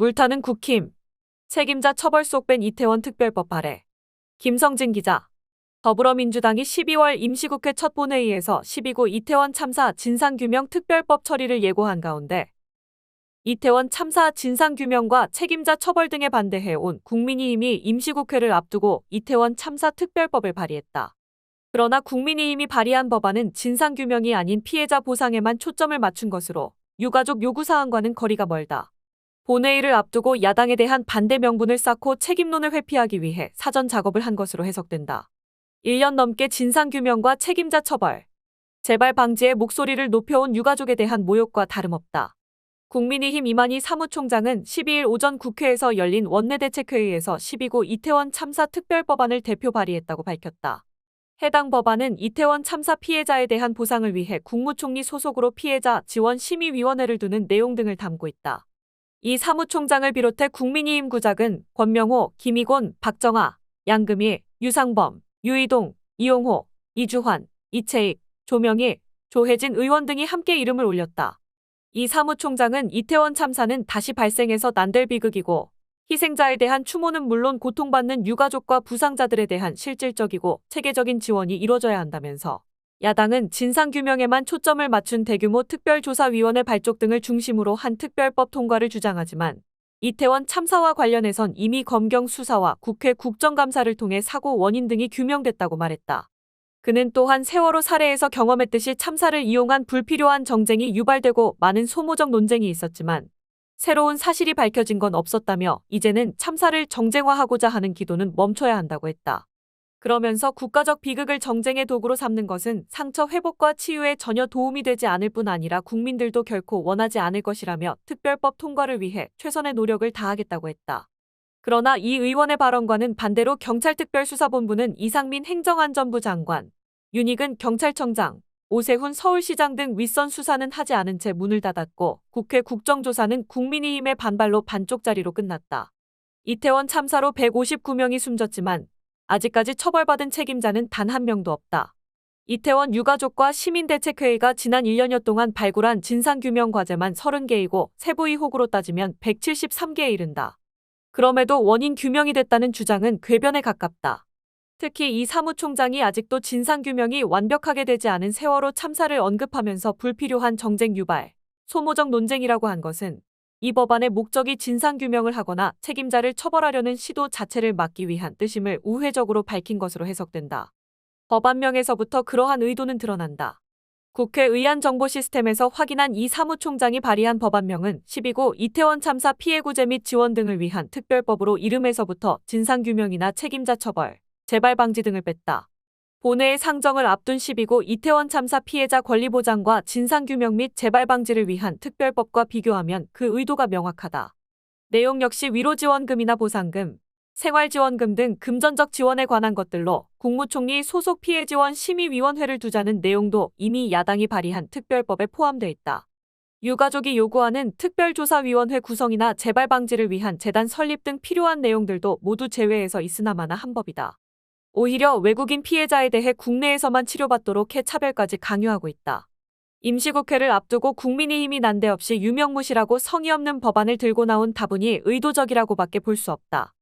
물타는 국힘. 책임자 처벌 속 뺀 이태원 특별법 발의. 김성진 기자. 더불어민주당이 12월 임시국회 첫 본회의에서 12구 이태원 참사 진상규명 특별법 처리를 예고한 가운데 이태원 참사 진상규명과 책임자 처벌 등에 반대해온 국민의힘이 임시국회를 앞두고 이태원 참사 특별법을 발의했다. 그러나 국민의힘이 발의한 법안은 진상규명이 아닌 피해자 보상에만 초점을 맞춘 것으로 유가족 요구사항과는 거리가 멀다. 본회의를 앞두고 야당에 대한 반대 명분을 쌓고 책임론을 회피하기 위해 사전 작업을 한 것으로 해석된다. 1년 넘게 진상규명과 책임자 처벌, 재발 방지에 목소리를 높여온 유가족에 대한 모욕과 다름없다. 국민의힘 이만희 사무총장은 12일 오전 국회에서 열린 원내대책회의에서 12구 이태원 참사 특별법안을 대표 발의했다고 밝혔다. 해당 법안은 이태원 참사 피해자에 대한 보상을 위해 국무총리 소속으로 피해자 지원 심의위원회를 두는 내용 등을 담고 있다. 이 사무총장을 비롯해 국민의힘 구작은 권명호, 김희곤, 박정아, 양금희, 유상범, 유이동, 이용호, 이주환, 이채익, 조명희, 조혜진 의원 등이 함께 이름을 올렸다. 이 사무총장은 이태원 참사는 다시 발생해서 난될 비극이고 희생자에 대한 추모는 물론 고통받는 유가족과 부상자들에 대한 실질적이고 체계적인 지원이 이뤄져야 한다면서 야당은 진상규명에만 초점을 맞춘 대규모 특별조사위원회 발족 등을 중심으로 한 특별법 통과를 주장하지만 이태원 참사와 관련해선 이미 검경 수사와 국회 국정감사를 통해 사고 원인 등이 규명됐다고 말했다. 그는 또한 세월호 사례에서 경험했듯이 참사를 이용한 불필요한 정쟁이 유발되고 많은 소모적 논쟁이 있었지만 새로운 사실이 밝혀진 건 없었다며 이제는 참사를 정쟁화하고자 하는 기도는 멈춰야 한다고 했다. 그러면서 국가적 비극을 정쟁의 도구로 삼는 것은 상처 회복과 치유에 전혀 도움이 되지 않을 뿐 아니라 국민들도 결코 원하지 않을 것이라며 특별법 통과를 위해 최선의 노력을 다하겠다고 했다. 그러나 이 의원의 발언과는 반대로 경찰특별수사본부는 이상민 행정안전부 장관, 윤익은 경찰청장, 오세훈 서울시장 등 윗선 수사는 하지 않은 채 문을 닫았고 국회 국정조사는 국민의힘의 반발로 반쪽짜리로 끝났다. 이태원 참사로 159명이 숨졌지만 아직까지 처벌받은 책임자는 단 한 명도 없다. 이태원 유가족과 시민대책회의가 지난 1년여 동안 발굴한 진상규명 과제만 30개이고 세부 의혹으로 따지면 173개에 이른다. 그럼에도 원인 규명이 됐다는 주장은 궤변에 가깝다. 특히 이 사무총장이 아직도 진상규명이 완벽하게 되지 않은 세월호 참사를 언급하면서 불필요한 정쟁 유발, 소모적 논쟁이라고 한 것은 이 법안의 목적이 진상규명을 하거나 책임자를 처벌하려는 시도 자체를 막기 위한 뜻임을 우회적으로 밝힌 것으로 해석된다. 법안명에서부터 그러한 의도는 드러난다. 국회 의안정보시스템에서 확인한 이 사무총장이 발의한 법안명은 12구 이태원 참사 피해 구제 및 지원 등을 위한 특별법으로 이름에서부터 진상규명이나 책임자 처벌, 재발 방지 등을 뺐다. 본회의 상정을 앞둔 12구 이태원 참사 피해자 권리 보장과 진상규명 및 재발 방지를 위한 특별법과 비교하면 그 의도가 명확하다. 내용 역시 위로지원금이나 보상금, 생활지원금 등 금전적 지원에 관한 것들로 국무총리 소속 피해지원 심의위원회를 두자는 내용도 이미 야당이 발의한 특별법에 포함돼 있다. 유가족이 요구하는 특별조사위원회 구성이나 재발 방지를 위한 재단 설립 등 필요한 내용들도 모두 제외해서 있으나마나 한 법이다. 오히려 외국인 피해자에 대해 국내에서만 치료받도록 해 차별까지 강요하고 있다. 임시국회를 앞두고 국민의힘이 난데없이 유명무실하고 성의 없는 법안을 들고 나온 다분히 의도적이라고밖에 볼 수 없다.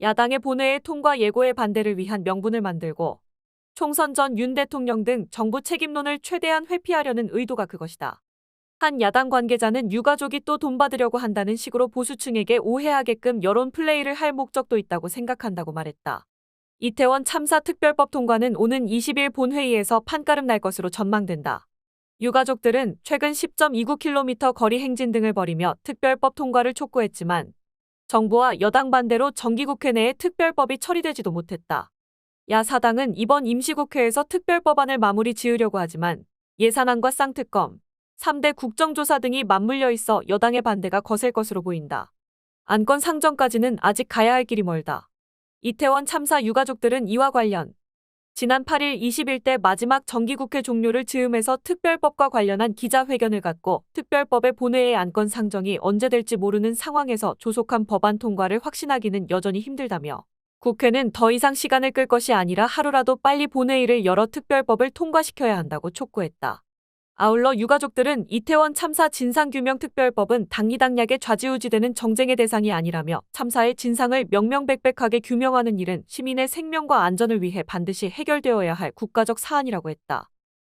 야당의 본회의 통과 예고의 반대를 위한 명분을 만들고 총선 전 윤 대통령 등 정부 책임론을 최대한 회피하려는 의도가 그것이다. 한 야당 관계자는 유가족이 또 돈 받으려고 한다는 식으로 보수층에게 오해하게끔 여론 플레이를 할 목적도 있다고 생각한다고 말했다. 이태원 참사 특별법 통과는 오는 20일 본회의에서 판가름 날 것으로 전망된다. 유가족들은 최근 10.29km 거리 행진 등을 벌이며 특별법 통과를 촉구했지만 정부와 여당 반대로 정기국회 내에 특별법이 처리되지도 못했다. 야사당은 이번 임시국회에서 특별법안을 마무리 지으려고 하지만 예산안과 쌍특검, 3대 국정조사 등이 맞물려 있어 여당의 반대가 거셀 것으로 보인다. 안건 상정까지는 아직 가야 할 길이 멀다. 이태원 참사 유가족들은 이와 관련 지난 8일 21대 마지막 정기국회 종료를 즈음해서 특별법과 관련한 기자회견을 갖고 특별법의 본회의 안건 상정이 언제 될지 모르는 상황에서 조속한 법안 통과를 확신하기는 여전히 힘들다며 국회는 더 이상 시간을 끌 것이 아니라 하루라도 빨리 본회의를 열어 특별법을 통과시켜야 한다고 촉구했다. 아울러 유가족들은 이태원 참사 진상규명특별법은 당리당략에 좌지우지되는 정쟁의 대상이 아니라며 참사의 진상을 명명백백하게 규명하는 일은 시민의 생명과 안전을 위해 반드시 해결되어야 할 국가적 사안이라고 했다.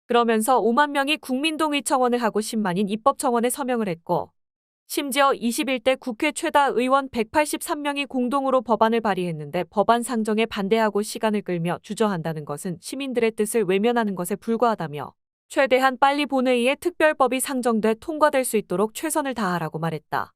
그러면서 5만 명이 국민동의 청원을 하고 10만인 입법청원에 서명을 했고 심지어 21대 국회 최다 의원 183명이 공동으로 법안을 발의했는데 법안 상정에 반대하고 시간을 끌며 주저한다는 것은 시민들의 뜻을 외면하는 것에 불과하다며 최대한 빨리 본회의에 특별법이 상정돼 통과될 수 있도록 최선을 다하라고 말했다.